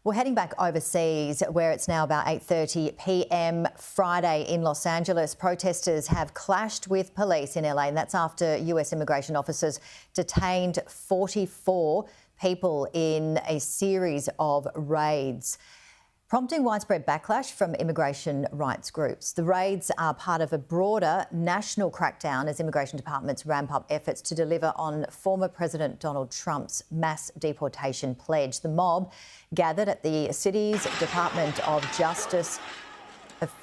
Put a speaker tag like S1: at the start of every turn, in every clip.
S1: We're heading back overseas where it's now about 8:30 p.m. Friday in Los Angeles. Protesters have clashed with police in LA, and that's after US immigration officers detained 44 people in a series of raids, prompting widespread backlash from immigration rights groups. The raids are part of a broader national crackdown as immigration departments ramp up efforts to deliver on former President Donald Trump's mass deportation pledge. The mob gathered at the city's Department of Justice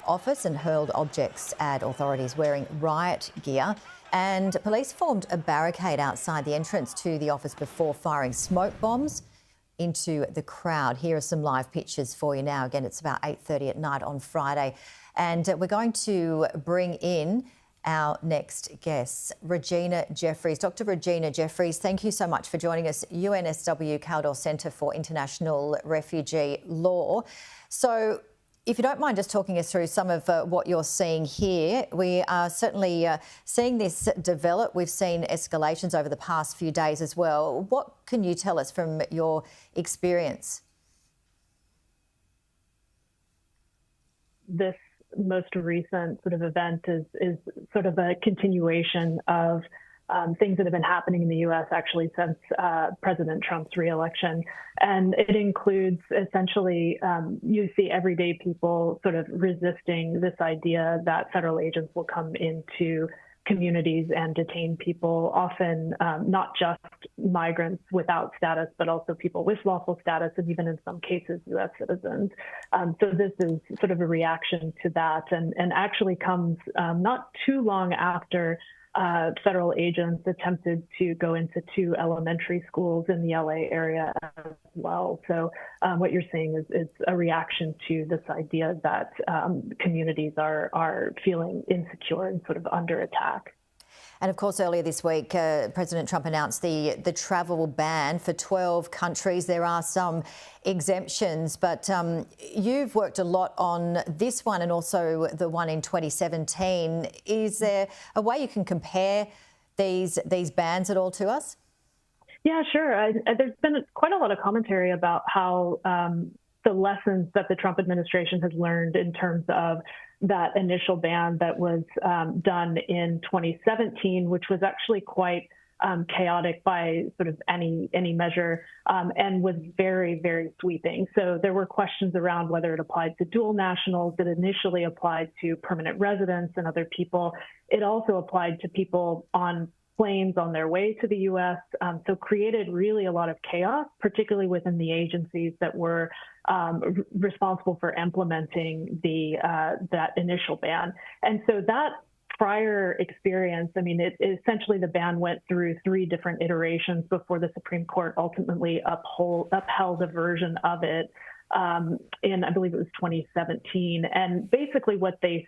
S1: office and hurled objects at authorities wearing riot gear. And police formed a barricade outside the entrance to the office before firing smoke bombs into the crowd. Here are some live pictures for you now. Again, it's about 8:30 at night on Friday. And we're going to bring in our next guest, Regina Jeffries. Dr. Regina Jeffries, thank you so much for joining us, UNSW Caldor Centre for International Refugee Law. So, if you don't mind just talking us through some of what you're seeing here. We are certainly seeing this develop. We've seen escalations over the past few days as well. What can you tell us from your experience?
S2: This most recent sort of event is sort of a continuation of things that have been happening in the U.S. actually since President Trump's reelection. And it includes essentially, you see everyday people sort of resisting this idea that federal agents will come into communities and detain people, often not just migrants without status, but also people with lawful status, and even in some cases, U.S. citizens. So this is sort of a reaction to that, and actually comes not too long after federal agents attempted to go into 2 elementary schools in the LA area as well. So what you're seeing is a reaction to this idea that communities are feeling insecure and sort of under attack.
S1: And of course, earlier this week, President Trump announced the travel ban for 12 countries. There are some exemptions, but you've worked a lot on this one and also the one in 2017. Is there a way you can compare these bans at all to us?
S2: Yeah, sure. There's been quite a lot of commentary about how the lessons that the Trump administration has learned in terms of that initial ban that was done in 2017, which was actually quite chaotic by sort of any measure, and was very, very sweeping. So there were questions around whether it applied to dual nationals. It initially applied to permanent residents and other people. It also applied to people on planes on their way to the U.S., so created really a lot of chaos, particularly within the agencies that were responsible for implementing that initial ban. And so that prior experience, I mean, essentially the ban went through 3 different iterations before the Supreme Court ultimately upheld a version of it in, I believe it was 2017. And basically what the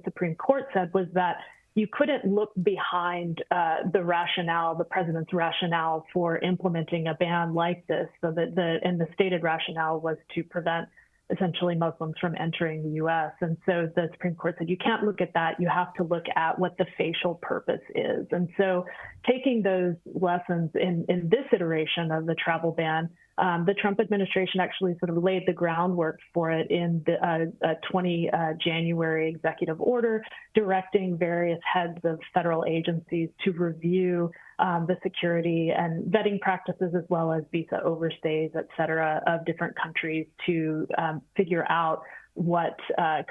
S2: Supreme Court said was that you couldn't look behind the president's rationale for implementing a ban like this. So that the stated rationale was to prevent essentially Muslims from entering the U.S. And so the Supreme Court said, you can't look at that. You have to look at what the facial purpose is. And so taking those lessons in this iteration of the travel ban, the Trump administration actually sort of laid the groundwork for it in the 20 January executive order, directing various heads of federal agencies to review the security and vetting practices, as well as visa overstays, et cetera, of different countries to figure out what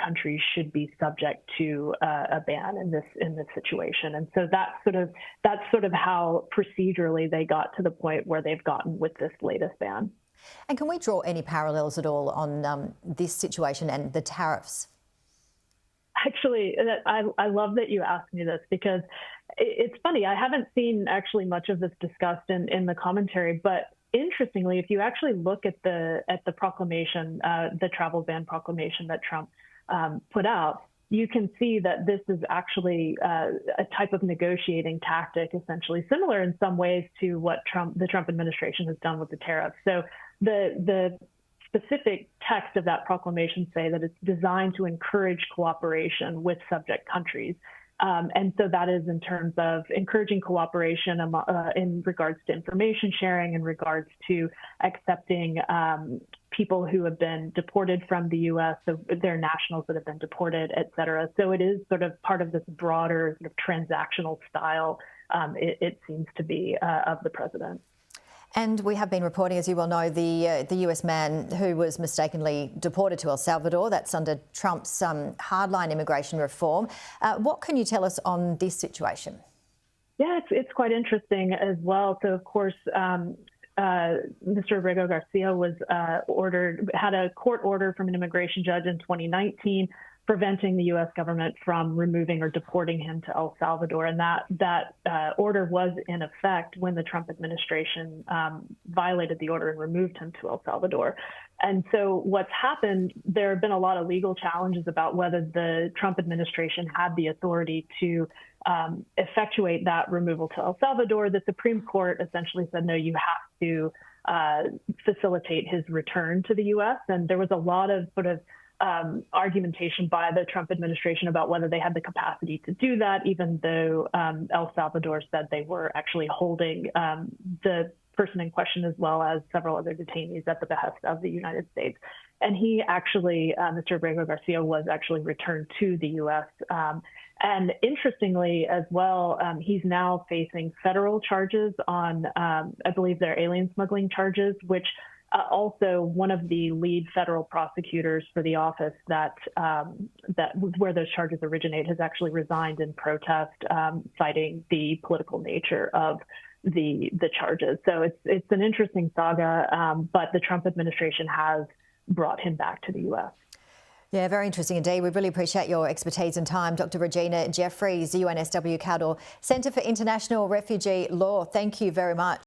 S2: countries should be subject to a ban in this situation. And so that's sort of how procedurally they got to the point where they've gotten with this latest ban.
S1: And can we draw any parallels at all on this situation and the tariffs?
S2: Actually, I love that you asked me this, because it's funny. I haven't seen actually much of this discussed in the commentary, but interestingly, if you actually look at the proclamation, the travel ban proclamation that Trump put out, you can see that this is actually a type of negotiating tactic, essentially similar in some ways to what the Trump administration has done with the tariffs. So the specific text of that proclamation say that it's designed to encourage cooperation with subject countries. And so that is in terms of encouraging cooperation in regards to information sharing, in regards to accepting people who have been deported from the U.S., so their nationals that have been deported, et cetera. So it is sort of part of this broader sort of transactional style, it seems to be, of the president.
S1: And we have been reporting, as you well know, the US man who was mistakenly deported to El Salvador. That's under Trump's hardline immigration reform. What can you tell us on this situation?
S2: Yeah, it's quite interesting as well. So, of course, Mr. Rego Garcia was had a court order from an immigration judge in 2019 preventing the U.S. government from removing or deporting him to El Salvador. And that order was in effect when the Trump administration violated the order and removed him to El Salvador. And so what's happened, there have been a lot of legal challenges about whether the Trump administration had the authority to effectuate that removal to El Salvador. The Supreme Court essentially said, no, you have to facilitate his return to the U.S. And there was a lot of sort of argumentation by the Trump administration about whether they had the capacity to do that, even though El Salvador said they were actually holding the person in question as well as several other detainees at the behest of the United States. And he actually, Mr. Rego Garcia, was actually returned to the U.S. And interestingly as well, he's now facing federal charges on, I believe they're alien smuggling charges, which also one of the lead federal prosecutors for the office that where those charges originate has actually resigned in protest, citing the political nature of the charges. So it's an interesting saga, but the Trump administration has brought him back to the U.S.
S1: Yeah, very interesting indeed. We really appreciate your expertise and time. Dr. Regina Jeffries, UNSW Cawdor Centre for International Refugee Law. Thank you very much.